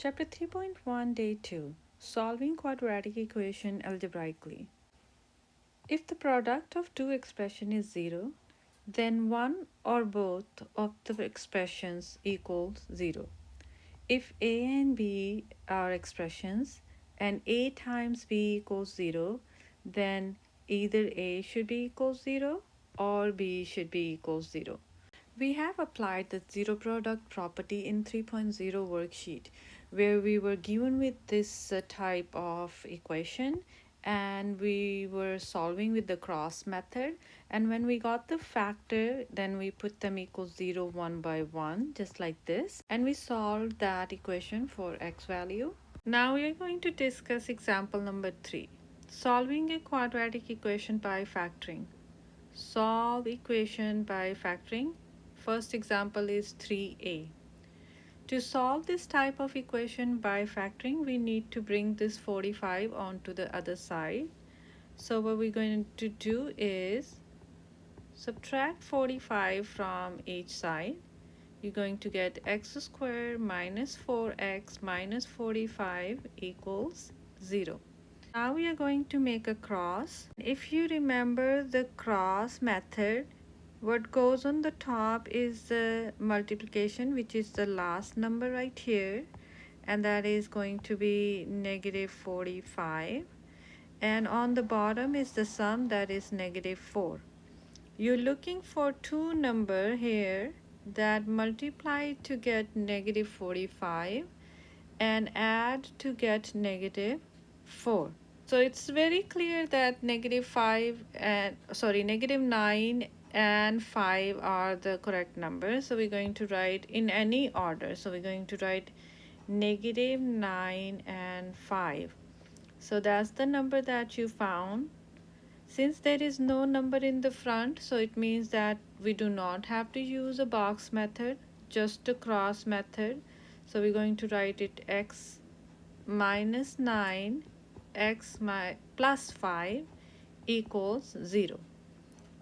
Chapter 3.1 Day 2 Solving Quadratic Equation Algebraically. If the product of two expressions is 0, then one or both of the expressions equals 0. If a and b are expressions and a times b equals 0, then either a should be equals 0 or b should be equals 0. We have applied the zero product property in 3.0 worksheet where we were given with this type of equation and we were solving with the cross method, and when we got the factor then we put them equals 0 one by one just like this, and we solved that equation for x value. Now we are going to discuss example number 3, solving a quadratic equation by factoring. Solve equation by factoring. First example is 3a. To solve this type of equation by factoring, we need to bring this 45 onto the other side. So what we're going to do is subtract 45 from each side. You're going to get x squared minus 4x minus 45 equals 0. Now we are going to make a cross. If you remember the cross method, what goes on the top is the multiplication, which is the last number right here, and that is going to be negative 45. And on the bottom is the sum, that is negative 4. You're looking for two numbers here that multiply to get negative 45 and add to get negative 4. So it's very clear that negative 9 and 5 are the correct numbers. So we're going to write in any order. So we're going to write negative 9 and 5. So that's the number that you found. Since there is no number in the front, so it means that we do not have to use a box method, just a cross method. So we're going to write it x minus 9 x plus 5 equals 0.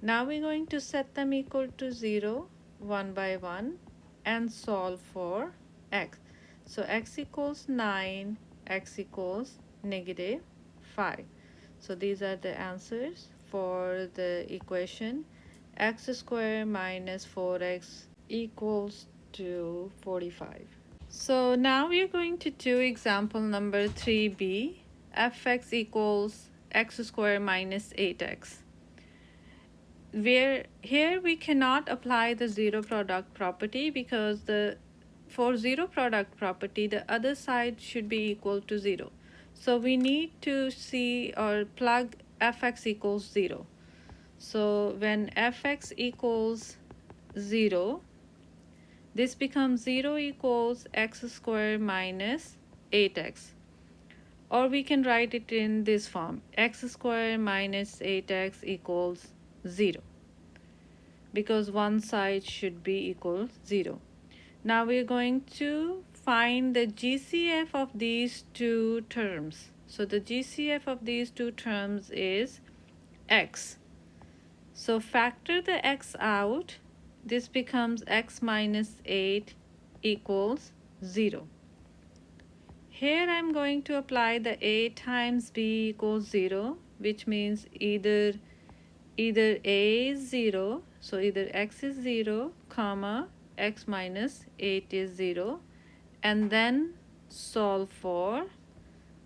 Now we're going to set them equal to 0 one by one and solve for x. So x equals 9, x equals negative 5. So these are the answers for the equation x squared minus 4x equals to 45. So now we are going to do example number 3b, fx equals x squared minus 8x. Where here we cannot apply the zero product property because for zero product property the other side should be equal to 0. So we need to see or plug fx equals 0. So when fx equals 0, this becomes 0 equals x squared minus 8x. Or we can write it in this form, x squared minus 8x equals 0. Because one side should be equal 0. Now we are going to find the GCF of these two terms. So the GCF of these two terms is x. So factor the x out. This becomes x minus 8 equals 0. Here I'm going to apply the a times b equals 0, which means either a is 0, so either x is 0, comma, x minus 8 is 0, and then solve for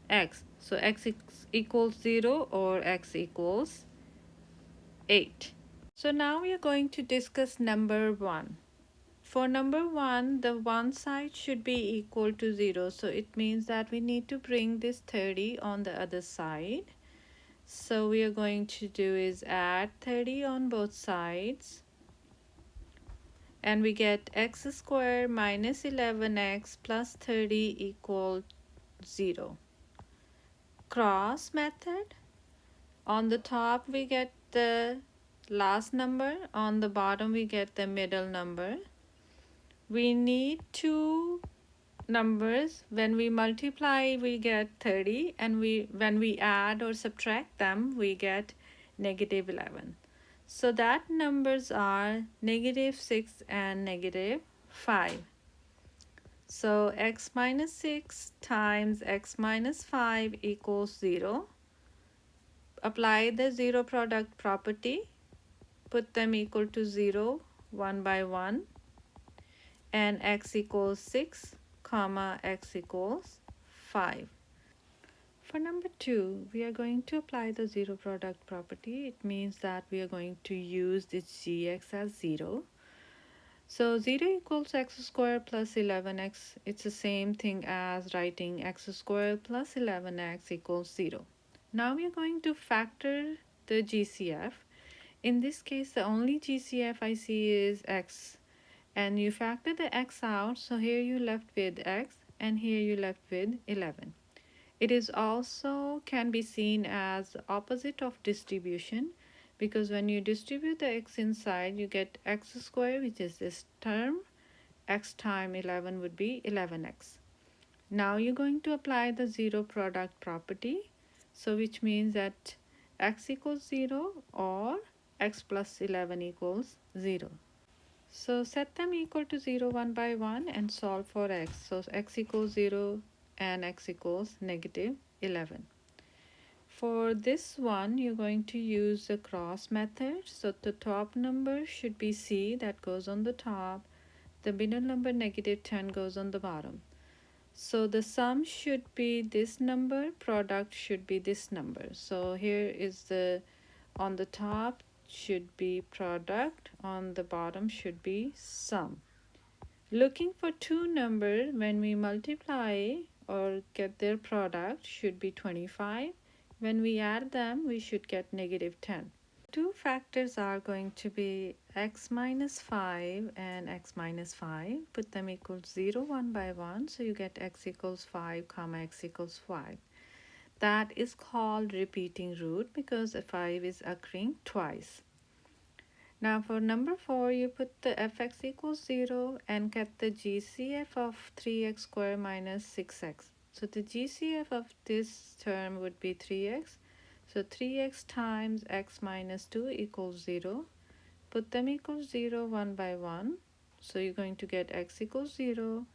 x. So x equals 0 or x equals 8. So now we are going to discuss number 1. For number 1, the one side should be equal to 0. So it means that we need to bring this 30 on the other side. So we are going to do is add 30 on both sides. And we get x squared minus 11x plus 30 equal 0. Cross method. On the top we get the last number, on the bottom we get the middle number. We need two numbers. When we multiply we get 30, and when we add or subtract them we get negative 11. So that numbers are negative 6 and negative 5. So x minus 6 times x minus 5 equals 0. Apply the zero product property. Put them equal to 0 one by one. And x equals 6, comma x equals 5. For number 2, we are going to apply the zero product property. It means that we are going to use this gx as 0. So 0 equals x squared plus 11x. It's the same thing as writing x squared plus 11x equals 0. Now we are going to factor the GCF. In this case, the only GCF I see is x. And you factor the x out, so here you left with x and here you left with 11. It is also can be seen as opposite of distribution, because when you distribute the x inside, you get x squared, which is this term. X times 11 would be 11x. Now you're going to apply the zero product property, so which means that x equals 0 or x plus 11 equals 0. So set them equal to 0 one by one and solve for x. So x equals 0 and x equals negative 11. For this one, you're going to use the cross method. So the top number should be c, that goes on the top. The middle number negative 10 goes on the bottom. So the sum should be this number, product should be this number. So here is the, on the top should be product, on the bottom should be sum. Looking for two numbers, when we multiply or get their product, should be 25. When we add them, we should get negative 10. Two factors are going to be x minus 5 and x minus 5. Put them equals 0 one by one, so you get x equals 5 comma x equals 5. That is called repeating root because 5 is occurring twice. Now for number 4, you put the fx equals 0 and get the GCF of 3x squared minus 6x. So the GCF of this term would be 3x. So 3x times x minus 2 equals 0. Put them equals 0 one by one. So you're going to get x equals 0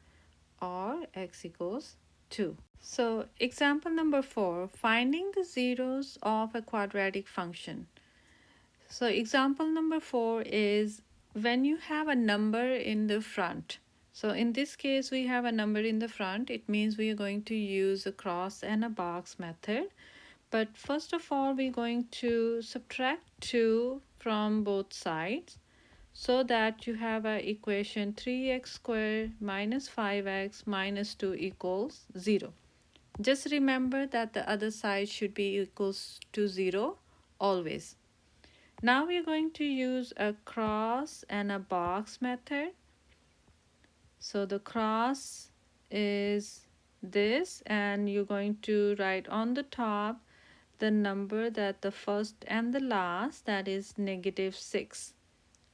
or x equals 2. So example number 4, finding the zeros of a quadratic function. So example number 4 is when you have a number in the front. So in this case, we have a number in the front. It means we are going to use a cross and a box method. But first of all, we're going to subtract 2 from both sides so that you have an equation 3x squared minus 5x minus 2 equals 0. Just remember that the other side should be equals to 0 always. Now we're going to use a cross and a box method. So the cross is this, and you're going to write on the top the number that the first and the last, that is negative 6.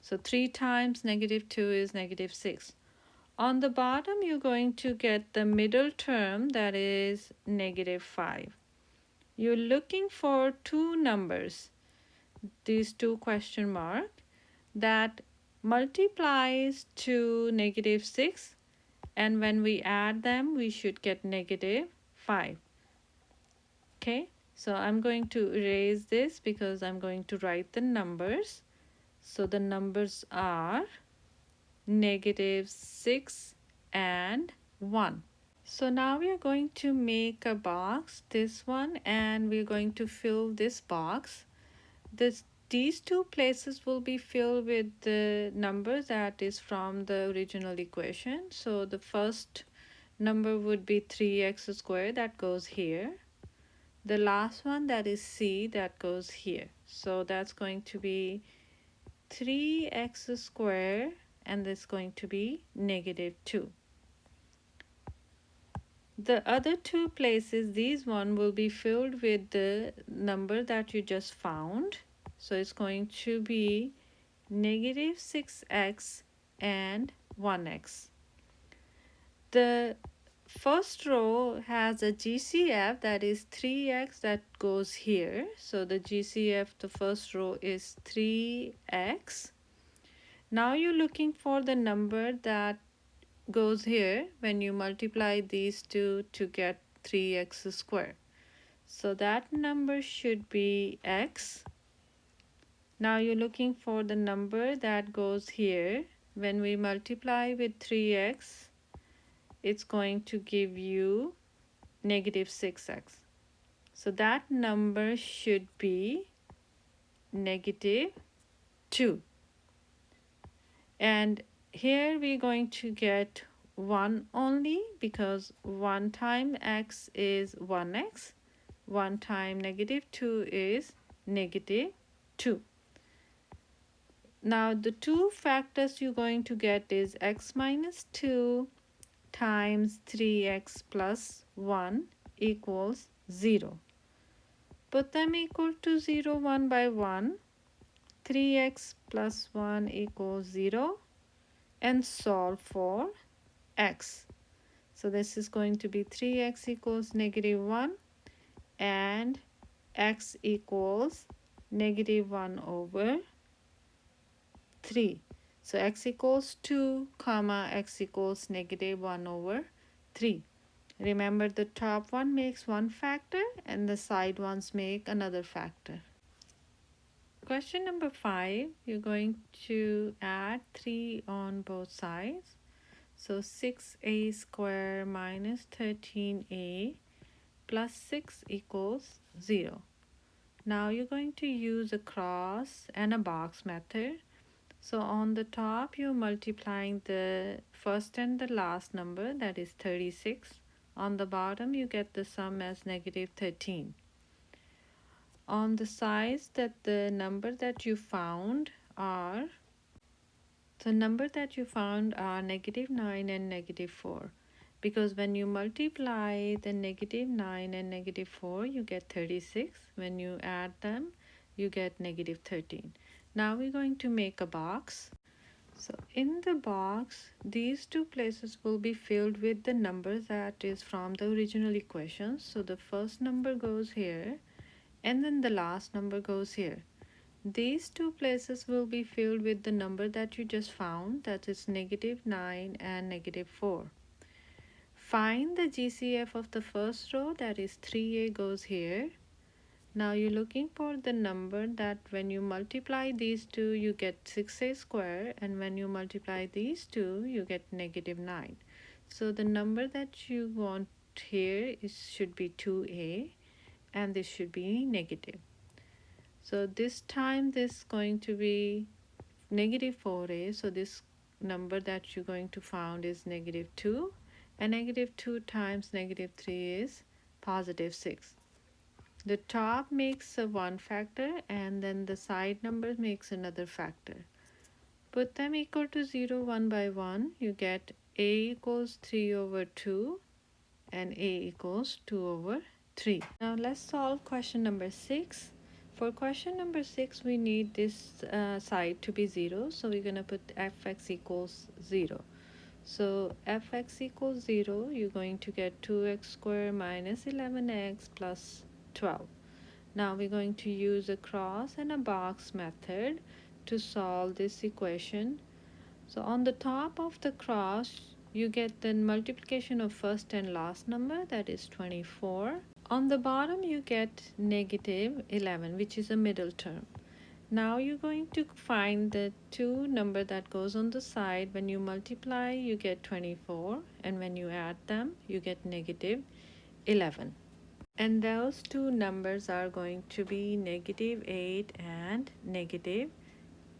So 3 times negative 2 is negative 6. On the bottom, you're going to get the middle term, that is negative 5. You're looking for two numbers, these two question mark, that multiplies to negative 6, and when we add them, we should get negative 5. Okay, so I'm going to erase this because I'm going to write the numbers. So the numbers are negative 6 and 1. So now we are going to make a box, this one, and we're going to fill this box. These two places will be filled with the number that is from the original equation. So the first number would be 3x squared, that goes here. The last one, that is c, that goes here. So that's going to be 3x squared, and this is going to be negative 2. The other two places, these one will be filled with the number that you just found. So it's going to be negative 6x and 1x. The first row has a GCF, that is 3x, that goes here. So the GCF, the first row is 3x. Now you're looking for the number that goes here when you multiply these two to get 3x squared. So that number should be x. Now you're looking for the number that goes here. When we multiply with 3x, it's going to give you negative 6x. So that number should be negative 2. And here we're going to get 1 only because 1 time x is 1x. 1 time negative 2 is negative 2. Now the two factors you're going to get is x minus 2 times 3x plus 1 equals 0. Put them equal to 0 1 by 1. 3x plus 1 equals 0 and solve for x. So this is going to be 3x equals negative 1 and x equals negative 1 over 3. So x equals 2 comma x equals negative 1 over 3. Remember the top one makes one factor and the side ones make another factor. Question number 5, you're going to add 3 on both sides. So 6a squared minus 13a plus 6 equals 0. Now you're going to use a cross and a box method. So on the top, you're multiplying the first and the last number, that is 36. On the bottom, you get the sum as negative 13. On the sides, that the number that you found are negative 9 and negative 4. Because when you multiply the negative 9 and negative 4, you get 36. When you add them, you get negative 13. Now we're going to make a box. So in the box, these two places will be filled with the number that is from the original equation. So the first number goes here and then the last number goes here. These two places will be filled with the number that you just found, that is negative 9 and negative 4. Find the GCF of the first row, that is 3a goes here. Now you're looking for the number that when you multiply these two, you get 6a squared, and when you multiply these two, you get negative 9. So the number that you want here should be 2a, and this should be negative. So this time this is going to be negative 4a. So this number that you're going to find is negative 2, and negative 2 times negative 3 is positive 6. The top makes a one factor and then the side number makes another factor. Put them equal to 0 1 by 1. You get a equals 3 over 2 and a equals 2 over 3. Now let's solve question number 6. For question number 6, we need this side to be 0. So we're going to put fx equals 0. So fx equals 0, you're going to get 2x squared minus 11x plus 12. Now we're going to use a cross and a box method to solve this equation. So on the top of the cross, you get the multiplication of first and last number, that is 24. On the bottom, you get negative 11, which is a middle term. Now you're going to find the two number that goes on the side. When you multiply, you get 24, and when you add them, you get negative 11. And those two numbers are going to be negative 8 and negative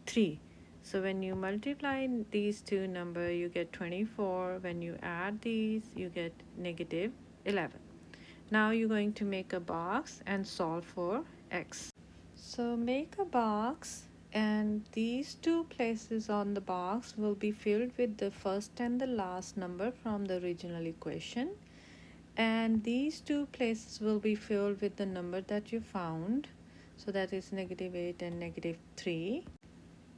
3. So when you multiply these two numbers, you get 24. When you add these, you get negative 11. Now you're going to make a box and solve for x. So make a box, and these two places on the box will be filled with the first and the last number from the original equation. And these two places will be filled with the number that you found. So that is negative 8 and negative 3.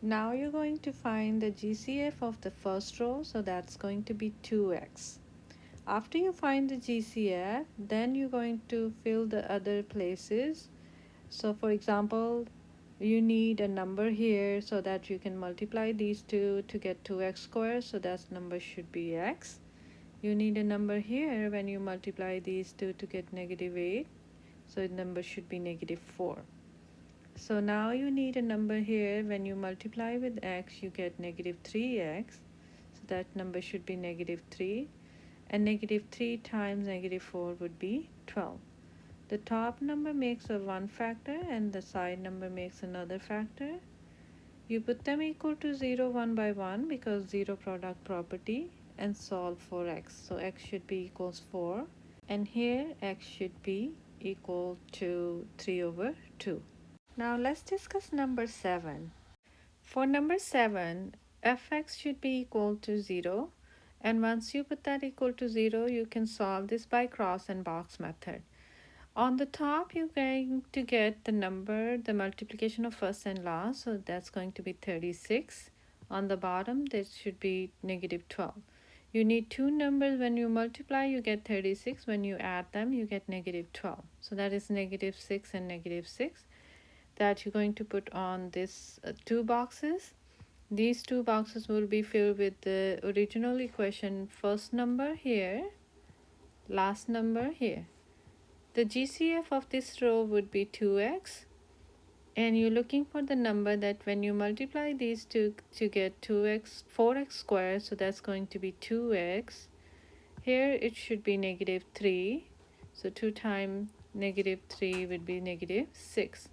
Now you're going to find the GCF of the first row. So that's going to be 2x. After you find the GCF, then you're going to fill the other places. So for example, You need a number here so that you can multiply these two to get 2x squared, so that number should be x. You need a number here when you multiply these two to get -8, so the number should be -4. So now you need a number here when you multiply with x, you get -3x, so that number should be -3, and -3 times -4 would be 12. The top number makes a one factor and the side number makes another factor. You put them equal to 0 one by one because zero product property, and solve for x. So x should be equals 4, and here x should be equal to 3/2. Now let's discuss number 7. For number 7, fx should be equal to 0, and once you put that equal to 0, you can solve this by cross and box method. On the top, you're going to get the number, the multiplication of first and last, so that's going to be 36. On the bottom, this should be -12. You need two numbers. When you multiply, you get 36. When you add them, you get -12. So that is -6 and -6 that you're going to put on this two boxes. These two boxes will be filled with the original equation, first number here, last number here. The GCF of this row would be 2x, and you're looking for the number that when you multiply these two to get 4x squared, so that's going to be 2x. Here it should be -3, so 2 times -3 would be -6.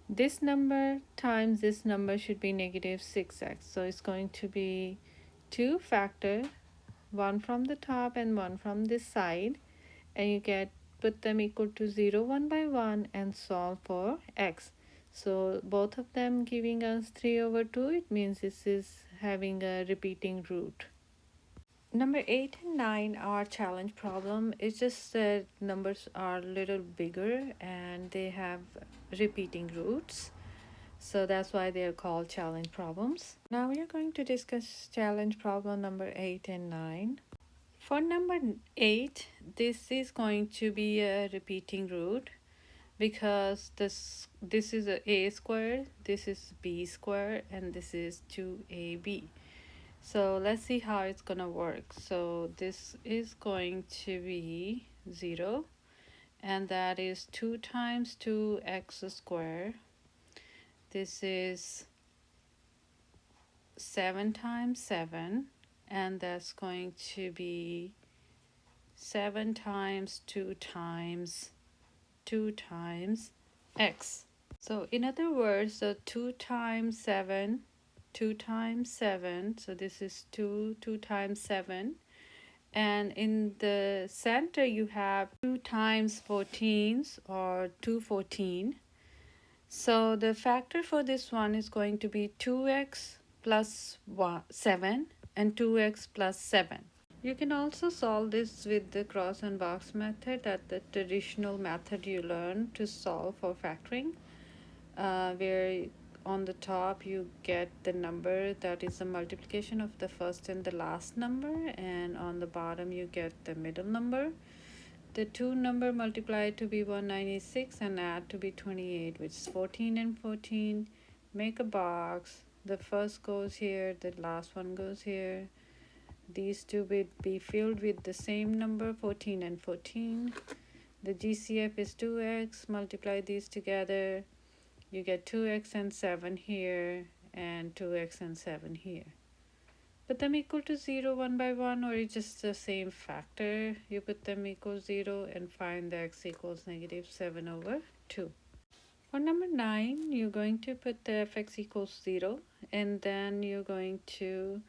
This number times this number should be -6x, so it's going to be 2 factor, one from the top and one from this side, and you get put them equal to 0 one by one and solve for x. So both of them giving us 3/2. It means this is having a repeating root. Number 8 and 9 are challenge problem. It's just that numbers are a little bigger and they have repeating roots. So that's why they are called challenge problems. Now we are going to discuss challenge problem number 8 and 9. For number 8, this is going to be a repeating root because this is a squared, this is b squared, and this is 2ab. So let's see how it's gonna work. So this is going to be 0, and that is 2 times 2x squared. This is 7 times 7, and that's going to be 7 times 2 times 2 times x. So in other words, the 2 times 7, 2 times 7, so this is 2 times 7, and in the center you have 2 times 14s or 214. So the factor for this one is going to be 2x plus 7 and 2x plus 7. You can also solve this with the cross and box method, that the traditional method you learn to solve for factoring, where on the top you get the number that is the multiplication of the first and the last number, and on the bottom you get the middle number. The two number multiply to be 196 and add to be 28, which is 14 and 14. Make a box. The first goes here, the last one goes here. These two will be filled with the same number, 14 and 14. The GCF is 2x. Multiply these together. You get 2x and 7 here, and 2x and 7 here. Put them equal to 0 one by one, or it's just the same factor. You put them equal 0 and find the x equals -7/2. For number 9, you're going to put the fx equals 0, and then you're going to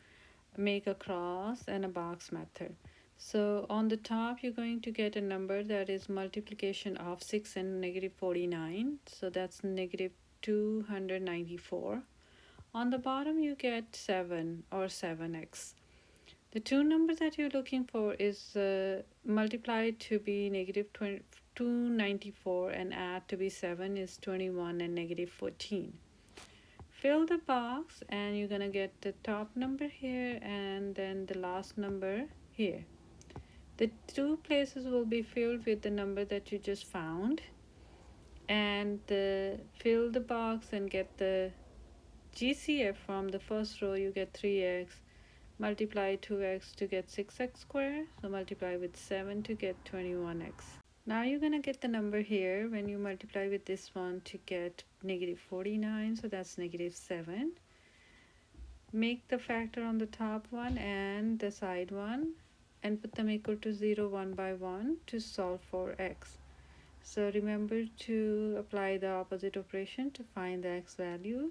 make a cross and a box method. So on the top, you're going to get a number that is multiplication of 6 and -49. So that's -294. On the bottom, you get 7 or 7x. The two numbers that you're looking for is multiplied to be -294 and add to be 7 is 21 and -14. Fill the box and you're gonna get the top number here and then the last number here. The two places will be filled with the number that you just found. and fill the box and get the GCF from the first row. You get 3x, multiply 2x to get 6x squared, so multiply with 7 to get 21x. Now you're gonna get the number here when you multiply with this one to get negative 49, so that's negative 7. Make the factor on the top one and the side one and put them equal to 0 one by one to solve for x. So remember to apply the opposite operation to find the x value.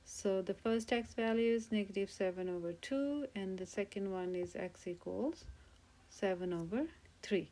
So the first x value is negative 7 over 2 and the second one is x equals 7 over 3.